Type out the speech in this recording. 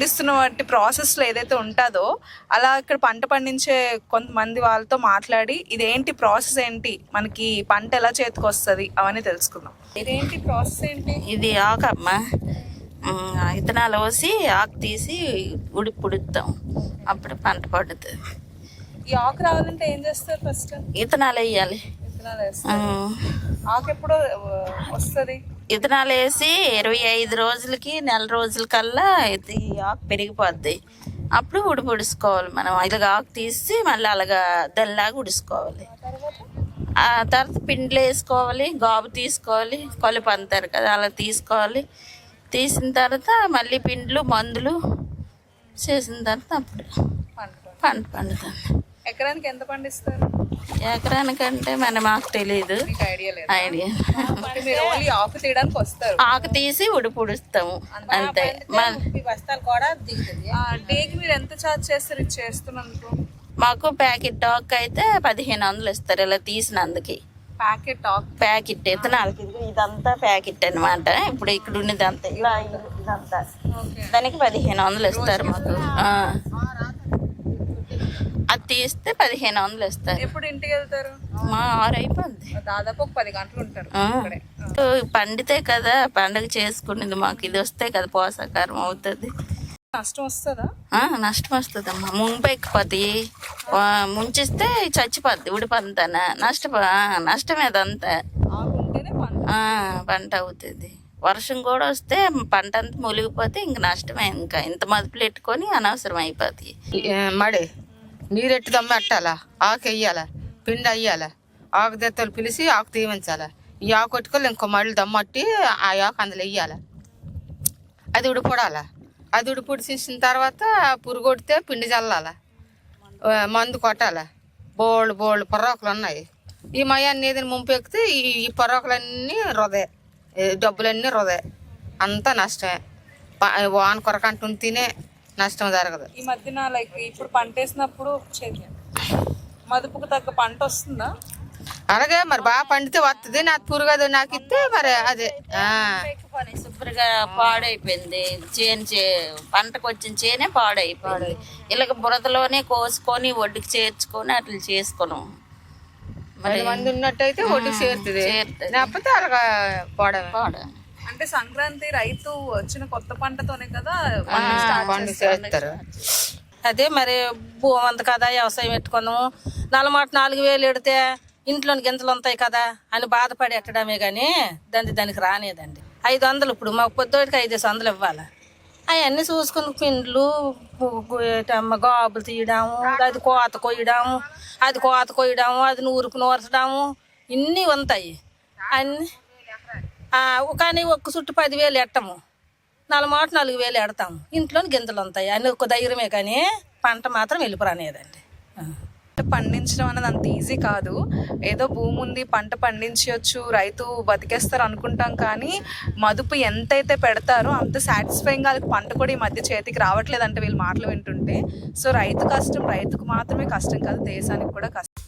పండిస్తున్న వాటి ప్రాసెస్లో ఏదైతే ఉంటుందో అలా ఇక్కడ పంట పండించే కొంతమంది వాళ్ళతో మాట్లాడి ఇదేంటి ప్రాసెస్ ఏంటి, మనకి పంట ఎలా చేతికి వస్తుంది అవన్నీ తెలుసుకుందాం. ఇదేంటి ప్రాసెస్ ఏంటి? ఇది ఆకమ్మ, విత్తనాలు పోసి ఆకు తీసి ఉడుపుడుతాం, అప్పుడు పంట పడుతుంది. ఈ ఆకు రావాలంటే ఏం చేస్తారు? ఫస్ట్ విత్తనాలు వేయాలి. విత్తనాలు వేస్తారు. ఆకు ఎప్పుడు వస్తుంది? విత్తనాలు వేసి 25 రోజులకి నెల రోజుల కల్లా ఇది ఆకు పెరిగిపోద్ది. అప్పుడు ఉడుపుడుచుకోవాలి మనం. ఇలాగ ఆకు తీసి మళ్ళీ అలాగా దల్లాగా ఉడుచుకోవాలి. ఆ తర్వాత పిండిలో వేసుకోవాలి, గాబు తీసుకోవాలి, కొలుపు అంటారు కదా అలా తీసుకోవాలి. తీసిన తర్వాత మళ్ళీ పిండ్లు మందులు చేసిన తర్వాత అప్పుడు పంట పండుతుంది. ఎకరానికి ఎంత పండిస్తారు? ఎకరానికంటే మాకు తెలియదు, ఐడియా. ఆకు తీయడానికి వస్తారు, ఆకు తీసి ఉడుపుడుస్తాము అంతే. డేకి మీరు ఎంత ఛార్జ్ చేస్తారు ఇది చేస్తున్నందుకు? మాకు ప్యాకెట్ ఆకు అయితే 1500 ఇస్తారు ఇలా తీసినందుకు. ప్యాకెట్ విత్తనాలకి ఇదంతా ప్యాకెట్ అనమాట. ఇప్పుడు ఇక్కడ ఉన్నదంతా ఇలా ఇదంతా దానికి 1500 ఇస్తారు మాకు. అది తీస్తే 1500 ఇస్తారు. ఎప్పుడు ఇంటికి వెళ్తారు? మా 6 అయిపోద్ది. దాదాపు ఒక 10 గంటలు ఉంటారు. పండితే కదా పండుగ చేసుకునేది. మాకు ఇది వస్తే కదా పోషకారం అవుతుంది. నష్టం వస్తుందా? నష్టం వస్తుందమ్మా. ముంపు ఎక్కిపోతాయి, ముంచిస్తే చచ్చిపోద్ది ఉడిపంతాన. నష్టమే అదంతా. పంట అవుతుంది. వర్షం కూడా వస్తే పంట అంతా మునిగిపోతే ఇంక నష్టమే. ఇంకా ఇంత మదుపులు పెట్టుకొని అనవసరం అయిపోతాయి. మడి నీరెట్టు దమ్మ అట్టాలా, ఆకు వెయ్యాలా, పిండి అయ్యాలా, ఆకు దెత్తలు పిలిచి ఆకు తీయించాలా. ఈ ఆకు కొట్టుకొని ఇంకో మళ్ళీ దమ్మట్టి ఆ ఆకు అందులో వెయ్యాలా. అది ఉడిపడాలా. అది ఉడిపుడిసిన తర్వాత పురుగొడితే పిండి చల్లాలా, మందు కొట్టాలా. బోళ్ళు పొర్రాకులు ఉన్నాయి. ఈ మయాన్ని ఏదైనా ముంపు ఎక్కితే ఈ పొర్రాకులన్నీ రొదే, డబ్బులన్నీ రొదే. అంతా నష్టమే. వాన కొరకంటుంది తినే నష్టం జరగదు. ఈ మధ్యన లైక్ ఇప్పుడు పంట వేసినప్పుడు మదుపుకు తగ్గ పంట వస్తుందా? అలాగే మరి బాగా పండితే వస్తుంది. నాకు పురుగదు నాకు ఇస్తే మరి అదే శుభ్రంగా పాడైపోయింది. పంటకు వచ్చిన చేనే పాడైపోయింది. ఇలాగ బురదలోనే కోసుకొని ఒడ్డుకి చేర్చుకొని అట్లా చేసుకున్నాం. మరి మంది ఉన్నట్టయితే ఒడ్డుకి చేరుతుంది, లేకపోతే అలాగా పాడ. అంటే సంక్రాంతి రైతు వచ్చిన కొత్త పంటతోనే కదా చేస్తారు. అదే మరి భూమి అంత కదా వ్యవసాయం పెట్టుకున్నాము. నలమాట 4000 ఎడితే ఇంట్లోని గింజలు ఉంటాయి కదా అని బాధపడి ఎట్టడమే కానీ దానికి రానేదండి. 500 ఇప్పుడు మాకు పొద్దుటికి 500 ఇవ్వాలి. అవన్నీ చూసుకుని పిండ్లు గాబులు తీయడము, అది కోత కొయ్యడము, అది నూరుకు నూరచడము, ఇన్ని ఉంటాయి అన్నీ. కానీ ఒక్క చుట్టూ 10,000 ఎట్టము, 4,000 ఎడతాము. ఇంట్లోని గింజలు ఉంటాయి అని ఒక ధైర్యమే కానీ పంట మాత్రం వెళ్ళిపోరానేదండి. పండించడం అనేది అంత ఈజీ కాదు. ఏదో భూమి ఉంది పంట పండించవచ్చు, రైతు బతికేస్తారు అనుకుంటాం. కానీ మదుపు ఎంతైతే పెడతారో అంత సాటిస్ఫైయింగ్గా వాళ్ళకి పంట కూడా ఈ మధ్య చేతికి రావట్లేదంటే వీళ్ళు మాటలు వింటుంటే. సో రైతు కష్టం రైతుకు మాత్రమే కష్టం కాదు, దేశానికి కూడా కష్టం.